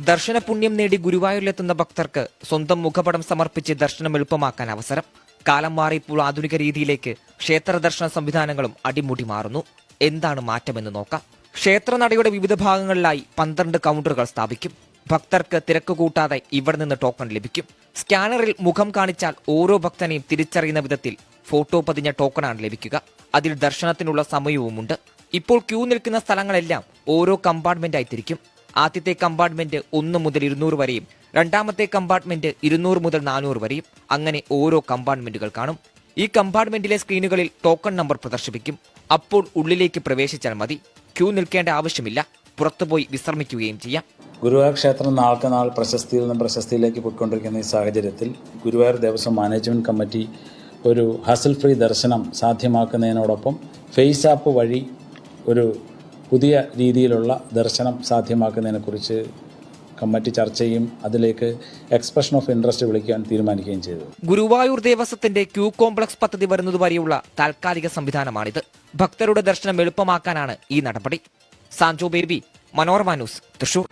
ദർശന പുണ്യം നേടി ഗുരുവായൂരിലെത്തുന്ന ഭക്തർക്ക് സ്വന്തം മുഖപടം സമർപ്പിച്ച് ദർശനം എളുപ്പമാക്കാൻ അവസരം. കാലം മാറിയപ്പോൾ ആധുനിക രീതിയിലേക്ക് ക്ഷേത്ര ദർശന സംവിധാനങ്ങളും അടിമുടി മാറുന്നു. എന്താണ് മാറ്റമെന്ന് നോക്കാം. ക്ഷേത്രനടയുടെ വിവിധ ഭാഗങ്ങളിലായി 12 കൗണ്ടറുകൾ സ്ഥാപിക്കും. ഭക്തർക്ക് തിരക്ക് കൂട്ടാതെ ഇവിടെ നിന്ന് ടോക്കൺ ലഭിക്കും. സ്കാനറിൽ മുഖം കാണിച്ചാൽ ഓരോ ഭക്തനെയും തിരിച്ചറിയുന്ന വിധത്തിൽ ഫോട്ടോ പതിഞ്ഞ ടോക്കണാണ് ലഭിക്കുക. അതിൽ ദർശനത്തിനുള്ള സമയവുമുണ്ട്. ഇപ്പോൾ ക്യൂ നിൽക്കുന്ന സ്ഥലങ്ങളെല്ലാം ഓരോ കമ്പാർട്ട്മെന്റായി തിരിക്കും. ആദ്യത്തെ കമ്പാർട്ട്മെന്റ് 1 മുതൽ 200 വരെയും രണ്ടാമത്തെ കമ്പാർട്ട്മെന്റ് 200 മുതൽ 400 വരെയും അങ്ങനെ ഓരോ കമ്പാർട്ട്മെന്റുകൾ കാണും. ഈ കമ്പാർട്ട്മെന്റിലെ സ്ക്രീനുകളിൽ ടോക്കൺ നമ്പർ പ്രദർശിപ്പിക്കും. അപ്പോൾ ഉള്ളിലേക്ക് പ്രവേശിച്ചാൽ മതി. ക്യൂ നിൽക്കേണ്ട ആവശ്യമില്ല. പുറത്തുപോയി വിശ്രമിക്കുകയും ചെയ്യാം. ഗുരുവായൂർ ക്ഷേത്രം നാൾക്ക് നാൾ പ്രശസ്തിയിൽ നിന്ന് പ്രശസ്തിയിലേക്ക് പോയിക്കൊണ്ടിരിക്കുന്ന ഈ സാഹചര്യത്തിൽ ഗുരുവായൂർ ദേവസ്വം മാനേജ്മെന്റ് കമ്മിറ്റി ഒരു ഹസൽ ഫ്രീ ദർശനം സാധ്യമാക്കുന്നതിനോടൊപ്പം ഫേസ് ആപ്പ് വഴി ഒരു പുതിയ രീതിയിലുള്ള ദർശനം സാധ്യമാക്കുന്നതിനെക്കുറിച്ച് കമ്മിറ്റി ചർച്ച ചെയ്യും. അതിലേക്ക് എക്സ്പ്രഷൻ ഓഫ് ഇൻട്രസ്റ്റ് വിളിക്കാൻ തീരുമാനിക്കുകയും ചെയ്തു. ഗുരുവായൂർ ദേവസ്വത്തിന്റെ ക്യൂ കോംപ്ലക്സ് പദ്ധതി വരുന്നതുവരെയുള്ള താൽക്കാലിക സംവിധാനമാണിത്. ഭക്തരുടെ ദർശനം എളുപ്പമാക്കാനാണ് ഈ നടപടി. സാൻജോ ബേബി, മനോരമ ന്യൂസ്, തൃശൂർ.